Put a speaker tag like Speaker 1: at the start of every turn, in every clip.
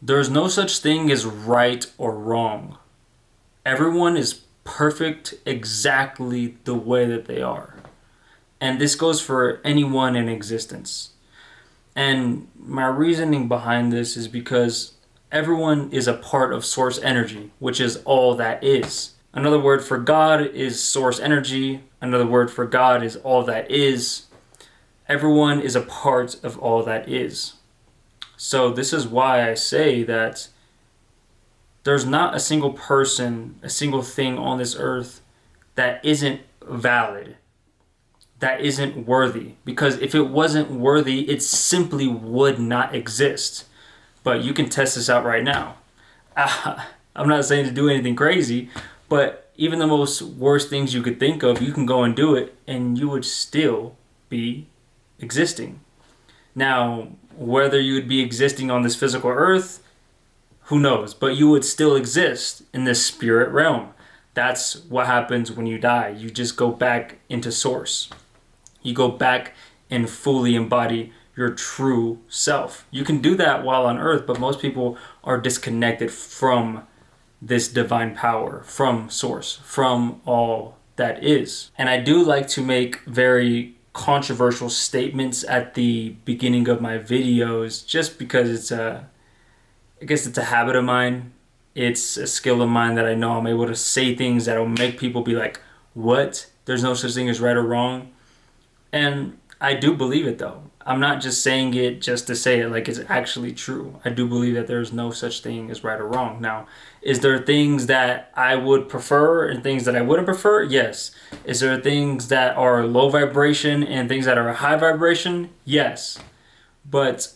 Speaker 1: There's no such thing as right or wrong. Everyone is perfect exactly the way that they are. And this goes for anyone in existence. And my reasoning behind this is because everyone is a part of source energy, which is all that is. Another word for God is source energy. Another word for God is all that is. Everyone is a part of all that is. So this is why I say that there's not a single person, a single thing on this earth that isn't valid, that isn't worthy. Because if it wasn't worthy, it simply would not exist. But you can test this out right now. I'm not saying to do anything crazy, but even the most worst things you could think of, you can go and do it, and you would still be existing. Now, whether you would be existing on this physical earth, who knows? But you would still exist in this spirit realm. That's what happens when you die. You just go back into source. You go back and fully embody your true self. You can do that while on earth, but most people are disconnected from this divine power, from source, from all that is. And I do like to make very controversial statements at the beginning of my videos just because I guess it's a habit of mine. It's a skill of mine that I know I'm able to say things that'll make people be like, what? There's no such thing as right or wrong. And I do believe it though. I'm not just saying it just to say it, like it's actually true. I do believe that there's no such thing as right or wrong. Now, is there things that I would prefer and things that I wouldn't prefer? Yes. Is there things that are low vibration and things that are high vibration? Yes. But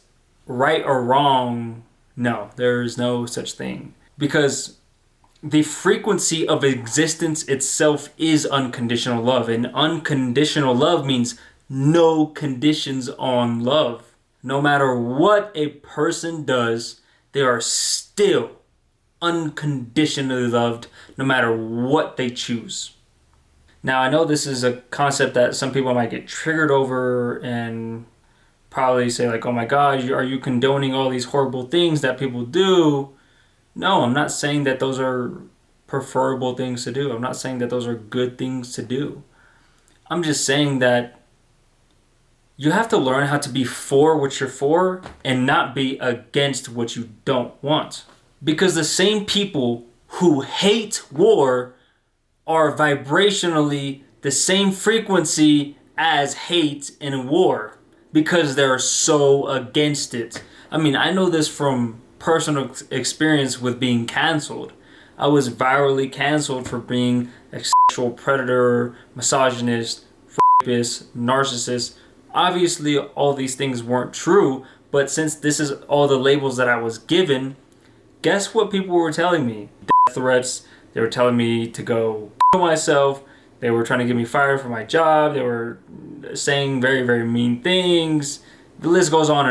Speaker 1: right or wrong, no, there's no such thing. Because the frequency of existence itself is unconditional love. And unconditional love means no conditions on love. No matter what a person does, they are still unconditionally loved no matter what they choose. Now, I know this is a concept that some people might get triggered over and probably say like, oh my God, are you condoning all these horrible things that people do? No, I'm not saying that those are preferable things to do. I'm not saying that those are good things to do. I'm just saying that you have to learn how to be for what you're for and not be against what you don't want. Because the same people who hate war are vibrationally the same frequency as hate and war because they're so against it. I mean, I know this from personal experience with being canceled. I was virally canceled for being a sexual predator, misogynist, rapist, narcissist. Obviously, all these things weren't true, but since this is all the labels that I was given, guess what people were telling me? Death threats. They were telling me to go kill myself. They were trying to get me fired from my job. They were saying very, very mean things. The list goes on.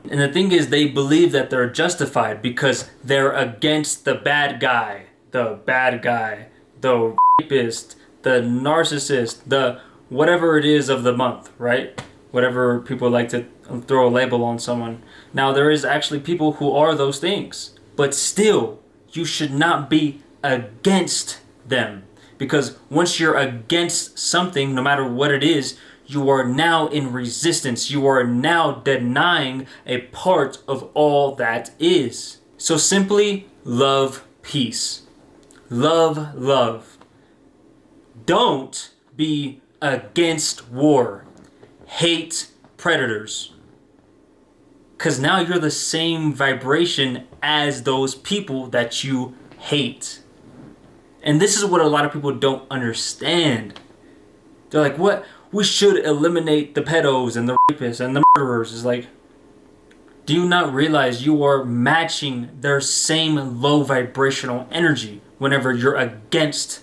Speaker 1: And the thing is, they believe that they're justified because they're against the bad guy, the rapist, the narcissist, the whatever it is of the month, right? Whatever people like to throw a label on someone. Now, there is actually people who are those things, but still, you should not be against them. Because once you're against something, no matter what it is, you are now in resistance. You are now denying a part of all that is. So simply love peace. Love love. Don't be against war. Hate predators. Because now you're the same vibration as those people that you hate. And this is what a lot of people don't understand. They're like, what? We should eliminate the pedos and the rapists and the murderers. It's like, do you not realize you are matching their same low vibrational energy whenever you're against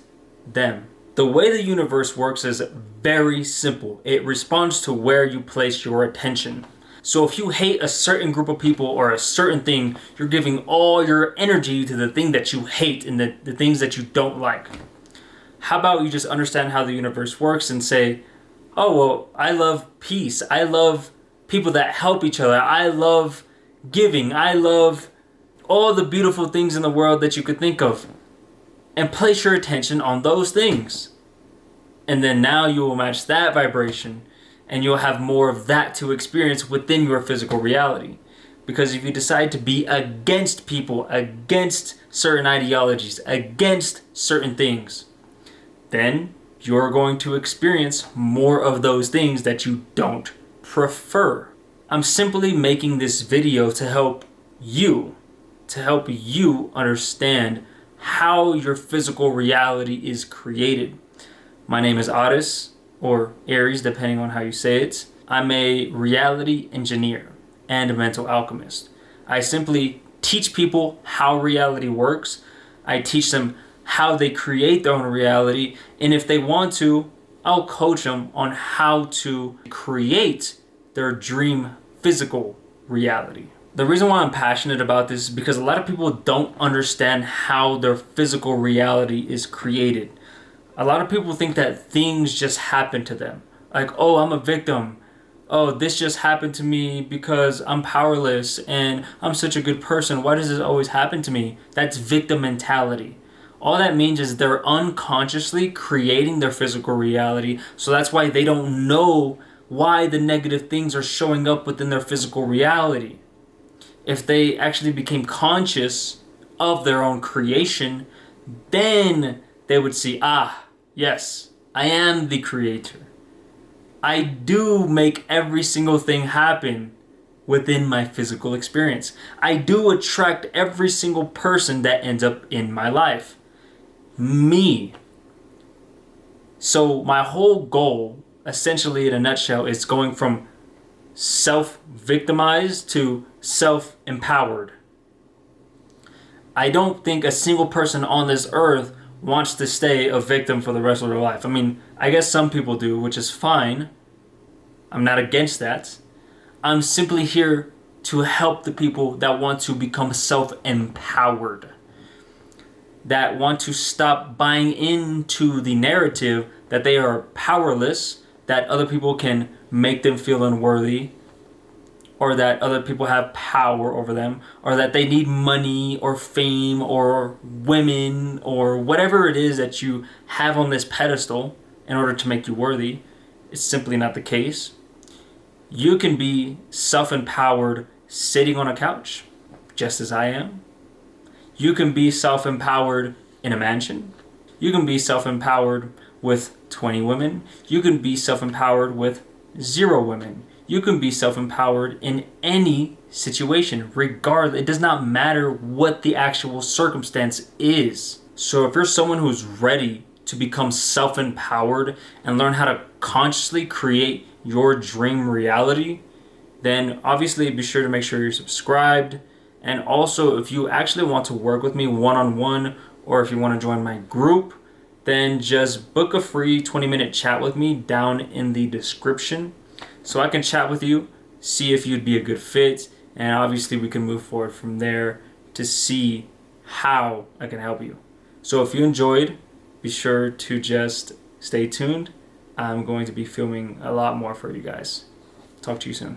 Speaker 1: them? The way the universe works is very simple. It responds to where you place your attention. So if you hate a certain group of people or a certain thing, you're giving all your energy to the thing that you hate and the things that you don't like. How about you just understand how the universe works and say, oh, well, I love peace. I love people that help each other. I love giving. I love all the beautiful things in the world that you could think of and place your attention on those things. And then now you will match that vibration and you'll have more of that to experience within your physical reality. Because if you decide to be against people, against certain ideologies, against certain things, then you're going to experience more of those things that you don't prefer. I'm simply making this video to help you understand how your physical reality is created. My name is Aris, or Aries, depending on how you say it. I'm a reality engineer and a mental alchemist. I simply teach people how reality works. I teach them how they create their own reality, and if they want to, I'll coach them on how to create their dream physical reality. The reason why I'm passionate about this is because a lot of people don't understand how their physical reality is created. A lot of people think that things just happen to them. Like, oh, I'm a victim. Oh, this just happened to me because I'm powerless and I'm such a good person. Why does this always happen to me? That's victim mentality. All that means is they're unconsciously creating their physical reality. So that's why they don't know why the negative things are showing up within their physical reality. If they actually became conscious of their own creation, then they would see, yes, I am the creator. I do make every single thing happen within my physical experience. I do attract every single person that ends up in my life. Me. So my whole goal, essentially in a nutshell, is going from self-victimized to self-empowered. I don't think a single person on this earth wants to stay a victim for the rest of their life. I mean, I guess some people do, which is fine. I'm not against that. I'm simply here to help the people that want to become self-empowered, that want to stop buying into the narrative that they are powerless, that other people can make them feel unworthy, or that other people have power over them, or that they need money or fame or women or whatever it is that you have on this pedestal in order to make you worthy. It's simply not the case. You can be self-empowered sitting on a couch, just as I am. You can be self-empowered in a mansion. You can be self-empowered with 20 women. You can be self-empowered with 0 women. You can be self-empowered in any situation, regardless. It does not matter what the actual circumstance is. So if you're someone who's ready to become self-empowered and learn how to consciously create your dream reality, then obviously be sure to make sure you're subscribed. And also, if you actually want to work with me one-on-one, or if you want to join my group, then just book a free 20-minute chat with me down in the description so I can chat with you, see if you'd be a good fit, and obviously we can move forward from there to see how I can help you. So if you enjoyed, be sure to just stay tuned. I'm going to be filming a lot more for you guys. Talk to you soon.